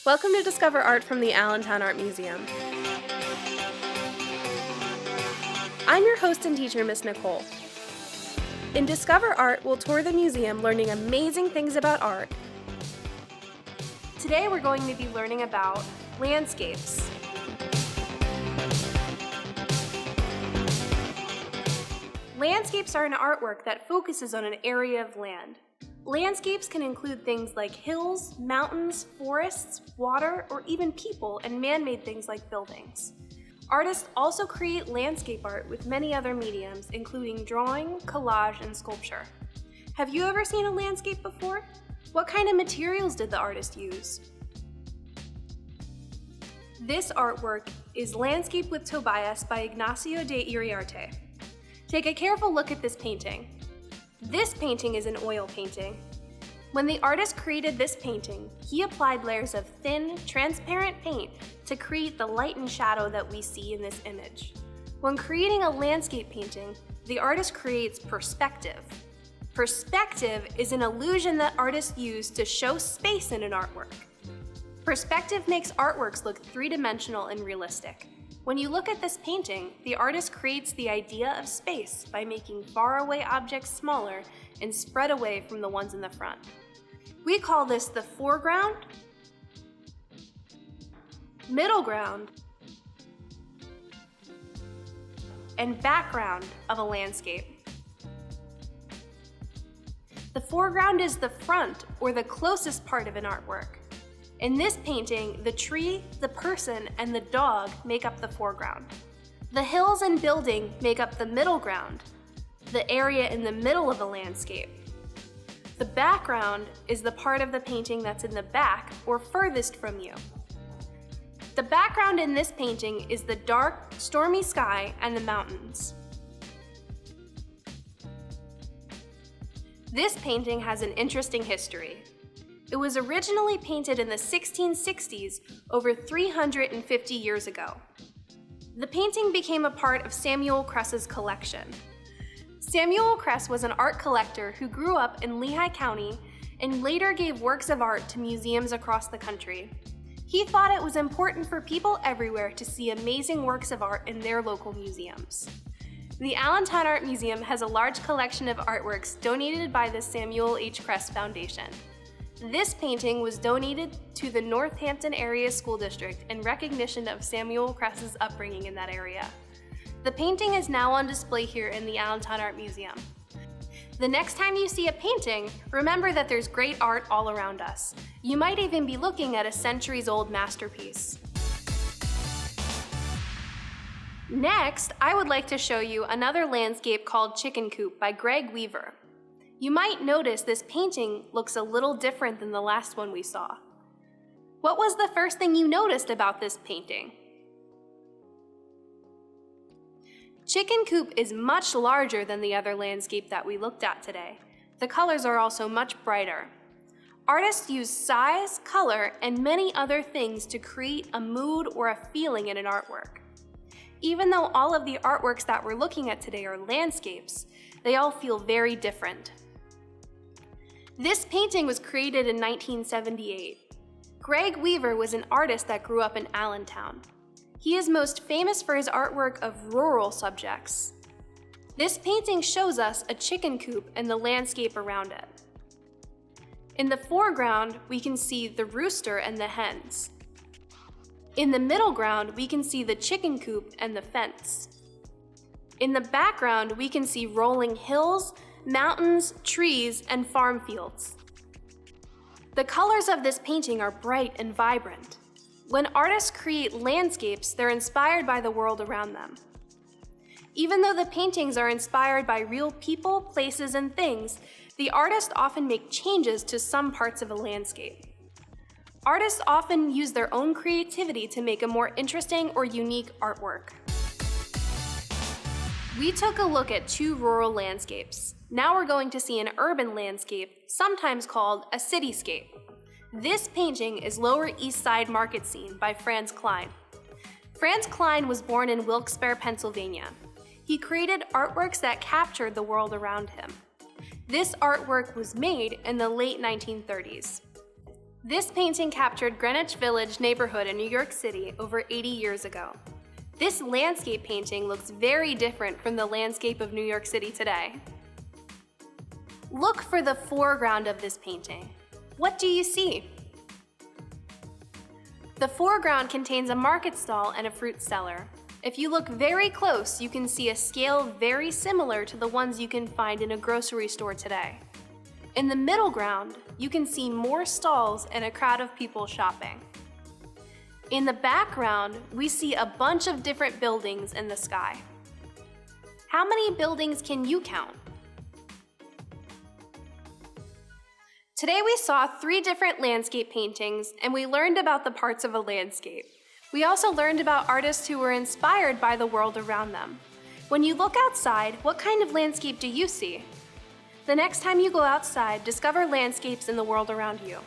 Welcome to Discover Art from the Allentown Art Museum. I'm your host and teacher, Miss Nicole. In Discover Art, we'll tour the museum learning amazing things about art. Today we're going to be learning about landscapes. Landscapes are an artwork that focuses on an area of land. Landscapes can include things like hills, mountains, forests, water, or even people and man-made things like buildings. Artists also create landscape art with many other mediums, including drawing, collage, and sculpture. Have you ever seen a landscape before? What kind of materials did the artist use? This artwork is Landscape with Tobias by Ignacio de Iriarte. Take a careful look at this painting. This painting is an oil painting. When the artist created this painting, he applied layers of thin, transparent paint to create the light and shadow that we see in this image. When creating a landscape painting, the artist creates perspective. Perspective is an illusion that artists use to show space in an artwork. Perspective makes artworks look three-dimensional and realistic. When you look at this painting, the artist creates the idea of space by making faraway objects smaller and spread away from the ones in the front. We call this the foreground, middle ground, and background of a landscape. The foreground is the front or the closest part of an artwork. In this painting, the tree, the person, and the dog make up the foreground. The hills and building make up the middle ground, the area in the middle of the landscape. The background is the part of the painting that's in the back or furthest from you. The background in this painting is the dark, stormy sky and the mountains. This painting has an interesting history. It was originally painted in the 1660s, over 350 years ago. The painting became a part of Samuel Kress's collection. Samuel Kress was an art collector who grew up in Lehigh County and later gave works of art to museums across the country. He thought it was important for people everywhere to see amazing works of art in their local museums. The Allentown Art Museum has a large collection of artworks donated by the Samuel H. Kress Foundation. This painting was donated to the Northampton Area School District in recognition of Samuel Kress's upbringing in that area. The painting is now on display here in the Allentown Art Museum. The next time you see a painting, remember that there's great art all around us. You might even be looking at a centuries-old masterpiece. Next, I would like to show you another landscape called Chicken Coop by Greg Weaver. You might notice this painting looks a little different than the last one we saw. What was the first thing you noticed about this painting? Chicken Coop is much larger than the other landscape that we looked at today. The colors are also much brighter. Artists use size, color, and many other things to create a mood or a feeling in an artwork. Even though all of the artworks that we're looking at today are landscapes, they all feel very different. This painting was created in 1978. Greg Weaver was an artist that grew up in Allentown. He is most famous for his artwork of rural subjects. This painting shows us a chicken coop and the landscape around it. In the foreground, we can see the rooster and the hens. In the middle ground, we can see the chicken coop and the fence. In the background, we can see rolling hills, mountains, trees, and farm fields. The colors of this painting are bright and vibrant. When artists create landscapes, they're inspired by the world around them. Even though the paintings are inspired by real people, places, and things, the artists often make changes to some parts of a landscape. Artists often use their own creativity to make a more interesting or unique artwork. We took a look at two rural landscapes. Now we're going to see an urban landscape, sometimes called a cityscape. This painting is Lower East Side Market Scene by Franz Kline. Franz Kline was born in Wilkes-Barre, Pennsylvania. He created artworks that captured the world around him. This artwork was made in the late 1930s. This painting captured Greenwich Village neighborhood in New York City over 80 years ago. This landscape painting looks very different from the landscape of New York City today. Look for the foreground of this painting. What do you see? The foreground contains a market stall and a fruit cellar. If you look very close, you can see a scale very similar to the ones you can find in a grocery store today. In the middle ground, you can see more stalls and a crowd of people shopping. In the background, we see a bunch of different buildings in the sky. How many buildings can you count? Today we saw 3 different landscape paintings and we learned about the parts of a landscape. We also learned about artists who were inspired by the world around them. When you look outside, what kind of landscape do you see? The next time you go outside, discover landscapes in the world around you.